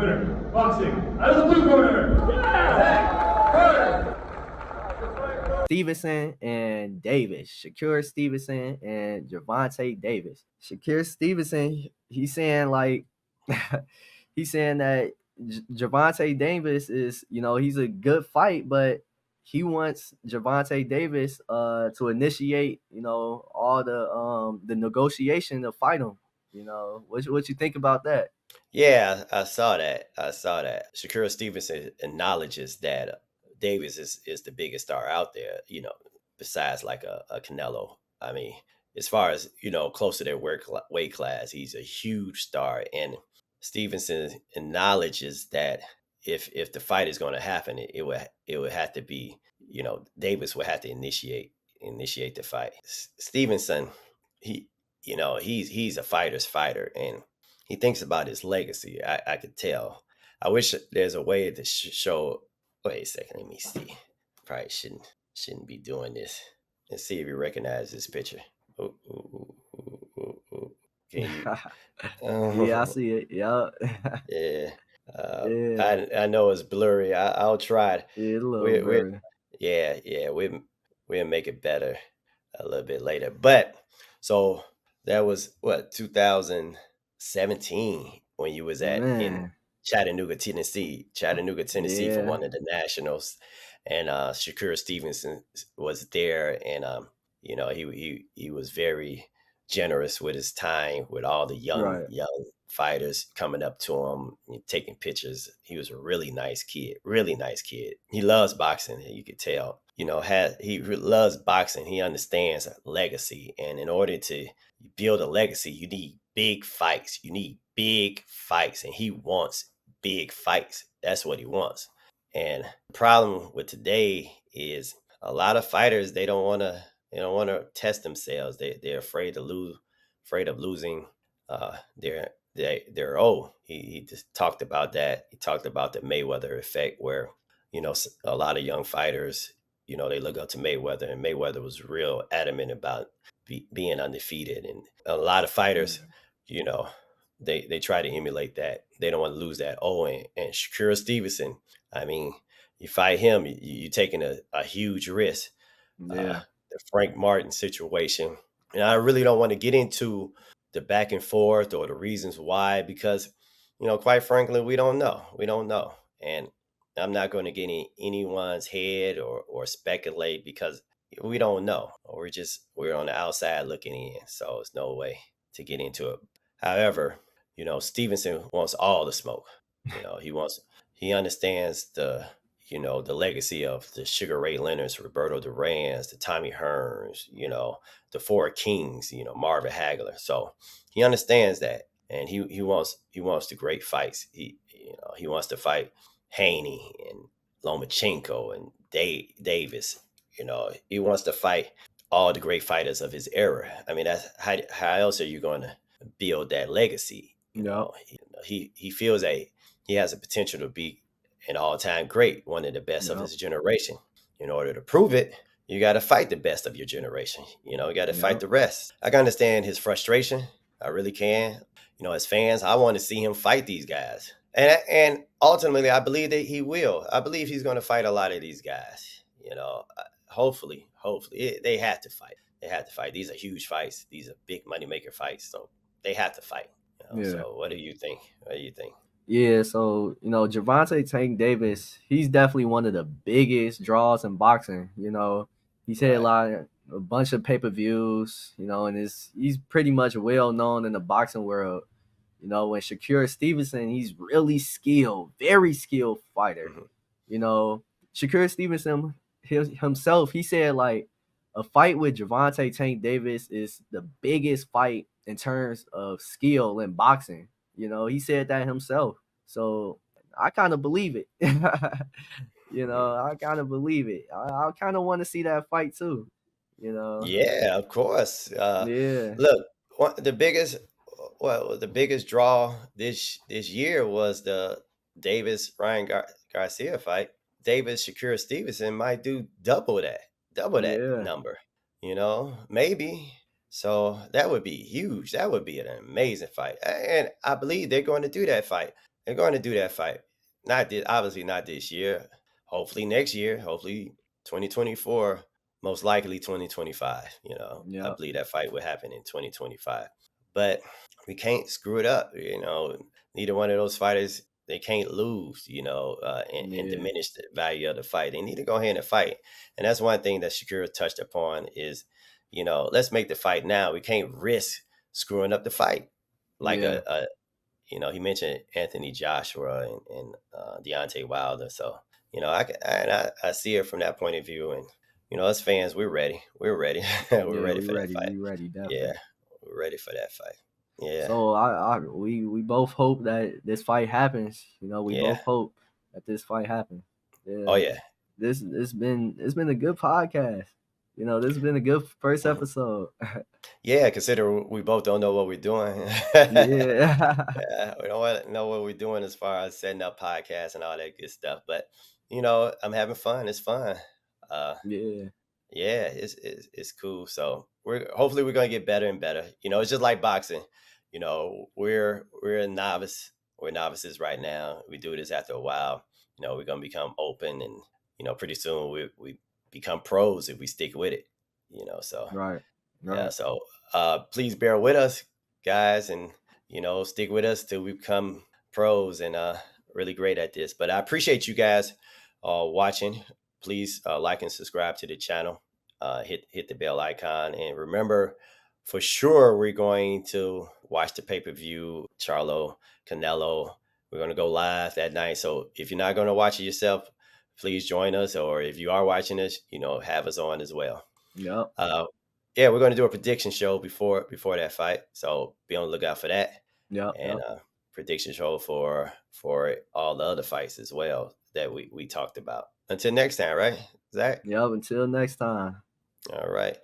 winner, boxing, out of the blue corner, Zach Stevenson and Davis. Shakur Stevenson and Gervonta Davis. Shakur Stevenson, he's saying like he's saying that Gervonta Davis is, he's a good fight, but he wants Gervonta Davis to initiate, all the negotiation to fight him. What you think about that? Yeah, I saw that. Shakur Stevenson acknowledges that Davis is the biggest star out there, besides like a Canelo. I mean, as far as, close to their weight class, he's a huge star. And Stevenson acknowledges that if the fight is going to happen, it would have to be, Davis would have to initiate the fight. Stevenson, he's a fighter's fighter, and he thinks about his legacy. I could tell. I wish there's a way to show. Wait a second, let me see. Probably shouldn't be doing this. Let's see if you recognize this picture. Ooh, ooh, ooh, ooh, ooh. Can you? Yeah, I see it. Yeah. Yeah. Yeah. I know it's blurry. I'll try it. Yeah, a little We blurry. yeah, we'll make it better a little bit later. But so that was what 2017 when you was in Man. Chattanooga, Tennessee. For Yeah. one of the nationals, and Shakur Stevenson was there, and he was very generous with his time, with all the young Right. fighters coming up to him, taking pictures. He was a really nice kid, really nice kid. He loves boxing, you could tell. He loves boxing. He understands legacy, and in order to build a legacy, you need big fights. And he wants big fights. That's what he wants. And the problem with today is a lot of fighters, they don't want to test themselves. They're afraid to lose, afraid of losing their he just talked about that. He talked about the Mayweather effect, where a lot of young fighters, they look up to Mayweather, and Mayweather was real adamant about being undefeated, and a lot of fighters, you know, they try to emulate that. They don't want to lose that. And Shakur Stevenson, I mean, you fight him, you're taking a huge risk. Yeah. The Frank Martin situation. And I really don't want to get into the back and forth or the reasons why, because, quite frankly, we don't know. We don't know. And I'm not going to get in anyone's head or speculate, because we don't know. We're on the outside looking in. So it's no way to get into it. However, Stevenson wants all the smoke. He understands the legacy of the Sugar Ray Leonards, Roberto Durans, the Tommy Hearns, the Four Kings, Marvin Haglar. So he understands that, and he wants the great fights. He wants to fight Haney and Lomachenko and Davis. He wants to fight all the great fighters of his era. I mean, that's how else are you going to build that legacy? Yep. He feels that he has the potential to be an all-time great, one of the best of Yep. his generation. In order to prove it, you got to fight the best of your generation. You got to fight Yep. the rest. I can understand his frustration. I really can. As fans, I want to see him fight these guys. And ultimately, I believe that he will. I believe he's going to fight a lot of these guys. Hopefully, they have to fight. They have to fight. These are huge fights. These are big moneymaker fights. So they have to fight. Yeah. So what do you think? Yeah, so Gervonta Tank Davis, he's definitely one of the biggest draws in boxing. He's had Right. a bunch of pay-per-views, and he's pretty much well known in the boxing world. When Shakur Stevenson, he's really skilled, very skilled fighter. Mhm. Shakur Stevenson himself, he said like a fight with Gervonta Tank Davis is the biggest fight in terms of skill in boxing. He said that himself. So I kind of believe it. I kind of believe it. I kind of want to see that fight too. Yeah, of course. Yeah. Look, the biggest draw this year was the Davis Ryan Garcia fight. Davis Shakur Stevenson might do double that Yeah. number. Maybe. So that would be huge. That would be an amazing fight, and I believe they're going to do that fight. they're going to do that fight. Not this, obviously not this year. Hopefully next year. Hopefully 2024. Most likely 2025. I Yep. believe that fight would happen in 2025. But we can't screw it up. Neither one of those fighters, they can't lose. And Yeah. diminish the value of the fight. They need to go ahead and fight. And that's one thing that Shakur touched upon is, let's make the fight now. We can't risk screwing up the fight like Yeah. he mentioned Anthony Joshua and Deontay Wilder. So, I see it from that point of view. And, us fans, we're ready. We're ready. We're Yeah, ready we for that ready. fight. We ready, Yeah, definitely. we're ready for that fight. Yeah. So we both hope that this fight happens. We Yeah. both hope that this fight happens. Yeah. Oh, yeah. It's been a good podcast. This has been a good first Mhm. episode. Yeah, consider we both don't know what we're doing. Yeah. Yeah, we don't know what we're doing as far as setting up podcasts and all that good stuff. But, I'm having fun. It's fun. Uh, Yeah. Yeah, it's cool. So hopefully we're gonna get better and better. It's just like boxing. We're a novice. We're novices right now. We do this after a while. We're gonna become open, and pretty soon we become pros if we stick with it. So Right. yeah. Right. So please bear with us, guys, and stick with us till we become pros and really great at this. But I appreciate you guys watching. Please like and subscribe to the channel. Hit the bell icon, and remember, for sure, we're going to watch the pay-per-view Charlo Canelo. We're going to go live that night. So if you're not going to watch it yourself, please join us. Or if you are watching us, have us on as well. Yep. Yeah, we're going to do a prediction show before that fight, so be on the lookout for that, Yep. and Yep. prediction show for all the other fights as well that we talked about. Until next time, right, Zach? Yep. Until next time. All right.